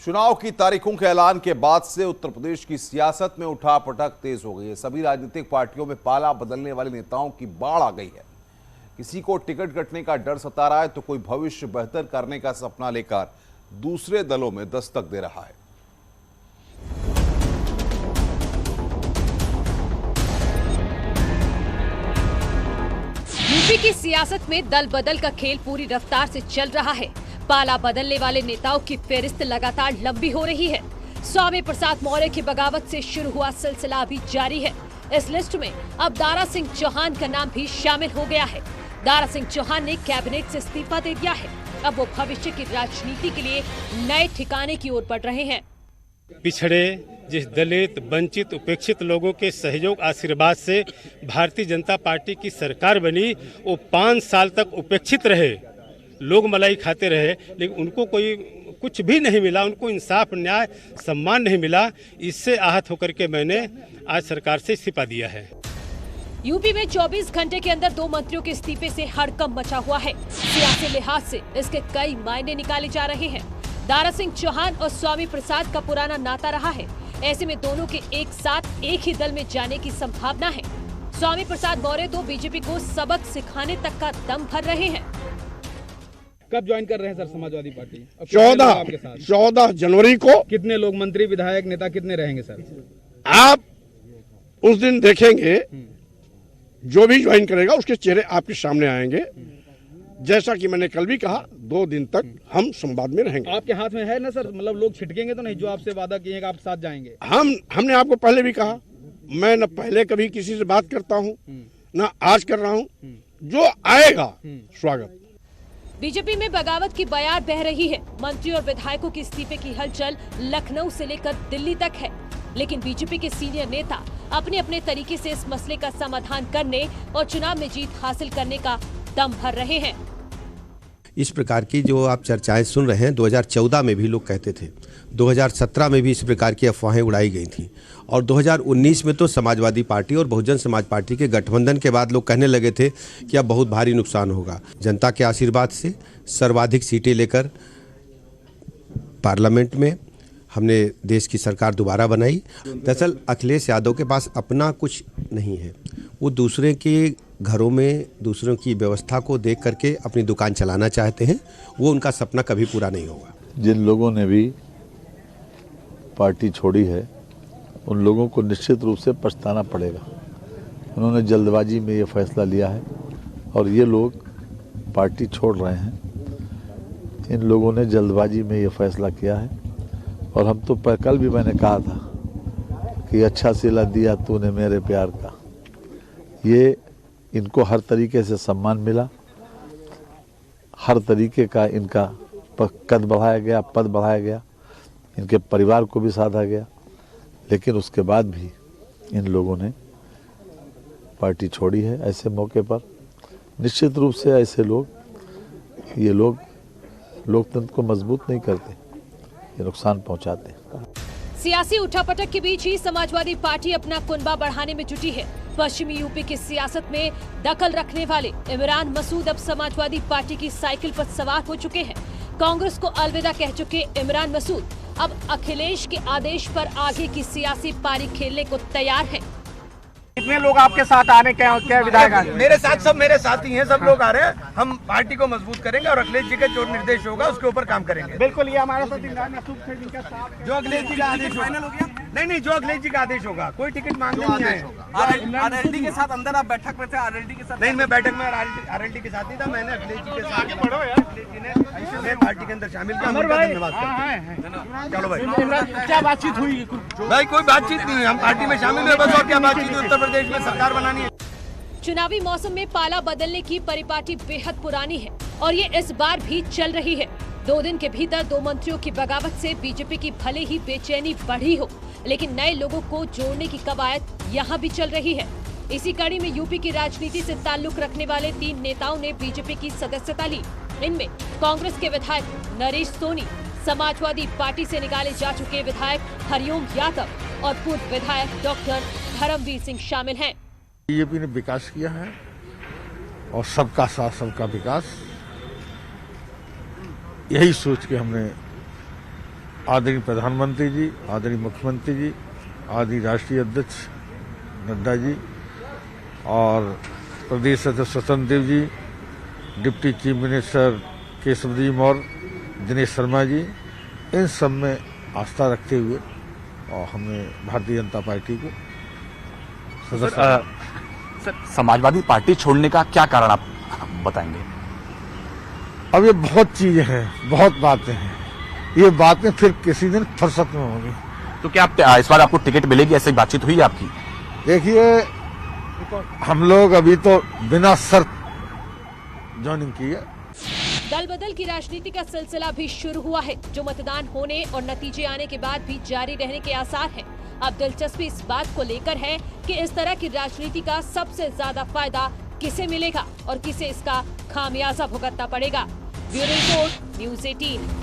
चुनाव की तारीखों के ऐलान के बाद से उत्तर प्रदेश की सियासत में उठापटक तेज हो गई है। सभी राजनीतिक पार्टियों में पाला बदलने वाले नेताओं की बाढ़ आ गई है। किसी को टिकट कटने का डर सता रहा है तो कोई भविष्य बेहतर करने का सपना लेकर दूसरे दलों में दस्तक दे रहा है। यूपी की सियासत में दल बदल का खेल पूरी रफ्तार से चल रहा है। पाला बदलने वाले नेताओं की फेहरिस्त लगातार लंबी हो रही है। स्वामी प्रसाद मौर्य की बगावत से शुरू हुआ सिलसिला अभी जारी है। इस लिस्ट में अब दारा सिंह चौहान का नाम भी शामिल हो गया है। दारा सिंह चौहान ने कैबिनेट से इस्तीफा दे दिया है। अब वो भविष्य की राजनीति के लिए नए ठिकाने की ओर बढ़ रहे हैं। पिछड़े, जिस दलित, वंचित, उपेक्षित लोगों के सहयोग आशीर्वाद से भारतीय जनता पार्टी की सरकार बनी, वो 5 साल तक उपेक्षित रहे, लोग मलाई खाते रहे, लेकिन उनको कोई कुछ भी नहीं मिला, उनको इंसाफ, न्याय, सम्मान नहीं मिला। इससे आहत होकर के मैंने आज सरकार से इस्तीफा दिया है। यूपी में 24 घंटे के अंदर 2 मंत्रियों के इस्तीफे से हड़कंप मचा हुआ है। सियासी लिहाज से इसके कई मायने निकाले जा रहे हैं। दारा सिंह चौहान और स्वामी प्रसाद का पुराना नाता रहा है। ऐसे में दोनों के एक साथ एक ही दल में जाने की संभावना है। स्वामी प्रसाद मौर्य तो बीजेपी को सबक सिखाने तक का दम भर रहे हैं। कब ज्वाइन कर रहे हैं सर समाजवादी पार्टी? 14 जनवरी को। कितने लोग, मंत्री, विधायक, नेता कितने रहेंगे सर? आप उस दिन देखेंगे, जो भी ज्वाइन करेगा उसके चेहरे आपके सामने आएंगे। जैसा कि मैंने कल भी कहा, 2 दिन तक हम संवाद में रहेंगे। आपके हाथ में है ना सर, मतलब लोग छिटकेंगे तो नहीं, जो आपसे वादा किए आप साथ जाएंगे? हमने आपको पहले भी कहा, मैं न पहले कभी किसी से बात करता हूं, न आज कर रहा हूं। जो आएगा स्वागत। बीजेपी में बगावत की बयार बह रही है। मंत्री और विधायकों के इस्तीफे की हलचल लखनऊ से लेकर दिल्ली तक है, लेकिन बीजेपी के सीनियर नेता अपने अपने तरीके से इस मसले का समाधान करने और चुनाव में जीत हासिल करने का दम भर रहे हैं। इस प्रकार की जो आप चर्चाएं सुन रहे हैं, 2014 में भी लोग कहते थे, 2017 में भी इस प्रकार की अफवाहें उड़ाई गई थी, और 2019 में तो समाजवादी पार्टी और बहुजन समाज पार्टी के गठबंधन के बाद लोग कहने लगे थे कि अब बहुत भारी नुकसान होगा। जनता के आशीर्वाद से सर्वाधिक सीटें लेकर पार्लियामेंट में हमने देश की सरकार दोबारा बनाई। दरअसल अखिलेश यादव के पास अपना कुछ नहीं है, वो दूसरे के घरों में दूसरों की व्यवस्था को देख करके अपनी दुकान चलाना चाहते हैं। वो उनका सपना कभी पूरा नहीं होगा। जिन लोगों ने भी पार्टी छोड़ी है, उन लोगों को निश्चित रूप से पछताना पड़ेगा। उन्होंने जल्दबाजी में ये फैसला लिया है और ये लोग पार्टी छोड़ रहे हैं। इन लोगों ने जल्दबाजी में ये फैसला किया है, और हम तो कल भी मैंने कहा था कि अच्छा सिला दिया तूने मेरे प्यार का। ये इनको हर तरीके से सम्मान मिला, हर तरीके का इनका कद बढ़ाया गया, पद बढ़ाया गया, इनके परिवार को भी साधा गया, लेकिन उसके बाद भी इन लोगों ने पार्टी छोड़ी है। ऐसे मौके पर निश्चित रूप से ऐसे लोग, ये लोग लोकतंत्र को मजबूत नहीं करते, ये नुकसान पहुंचाते हैं। सियासी उठापटक के बीच ही समाजवादी पार्टी अपना कुनबा बढ़ाने में जुटी है। पश्चिमी यूपी की सियासत में दखल रखने वाले इमरान मसूद अब समाजवादी पार्टी की साइकिल पर सवार हो चुके हैं। कांग्रेस को अलविदा कह चुके इमरान मसूद अब अखिलेश के आदेश पर आगे की सियासी पारी खेलने को तैयार हैं। कितने लोग आपके साथ आ रहे हैं? क्या विधायक? मेरे साथ, सब मेरे साथी हैं, सब लोग आ रहे हैं। हम पार्टी को मजबूत करेंगे और अखिलेश जी का जो निर्देश होगा उसके ऊपर काम करेंगे। बिल्कुल, ये हमारे साथ जो अखिलेश जी का आदेश फाइनल हो गया। नहीं, जो अखिलेश जी का आदेश होगा, कोई टिकट मांगने नहीं आए। आरएलडी के साथ अंदर आप बैठक में थे? आरएलडी के साथ नहीं, मैं बैठक में आरएलडी के साथ नहीं था। मैंने अखिलेश जी के साथ पार्टी के अंदर शामिल किया। धन्यवाद। चलो भाई, क्या बातचीत हुई? भाई कोई बातचीत नहीं हुई, हम पार्टी में शामिल हुए बस। और क्या बातचीत हुई? उत्तर प्रदेश में सरकार बनानी है। चुनावी मौसम में पाला बदलने की परिपाटी बेहद पुरानी है और ये इस बार भी चल रही है। 2 दिन के भीतर 2 मंत्रियों की बगावत से बीजेपी की भले ही बेचैनी बढ़ी हो, लेकिन नए लोगों को जोड़ने की कवायद यहाँ भी चल रही है। इसी कड़ी में यूपी की राजनीति से ताल्लुक रखने वाले 3 नेताओं ने बीजेपी की सदस्यता ली। इनमें कांग्रेस के विधायक नरेश सोनी, समाजवादी पार्टी से निकाले जा चुके विधायक हरिओम यादव और पूर्व विधायक डॉक्टर धर्मवीर सिंह शामिल हैं। बीजेपी ने विकास किया है और सबका साथ सबका विकास, यही सोच के हमने आदरणीय प्रधानमंत्री जी, आदरणीय मुख्यमंत्री जी, आदरणीय राष्ट्रीय अध्यक्ष नड्डा जी और प्रदेश अध्यक्ष Swatantra Dev ji, deputy chief minister Keshavji Maurya, Dinesh Sharma ji, इन सब में आस्था रखते हुए और हमने भारतीय जनता पार्टी को सर, समाजवादी पार्टी छोड़ने का क्या कारण आप बताएंगे? अब ये बहुत चीजें हैं, बहुत बातें हैं, ये बातें फिर किसी दिन फुर्सत में होंगी। तो क्या आप इस बार आपको टिकट मिलेगी, ऐसी बातचीत हुई है आपकी? देखिए, हम लोग अभी तो बिना शर्त ज्वाइनिंग की है। दल बदल की राजनीति का सिलसिला भी शुरू हुआ है, जो मतदान होने और नतीजे आने के बाद भी जारी रहने के आसार हैं। अब दिलचस्पी इस बात को लेकर है कि इस तरह की राजनीति का सबसे ज्यादा फायदा किसे मिलेगा और किसे इसका खामियाजा भुगतना पड़ेगा। Bureau report, news 18।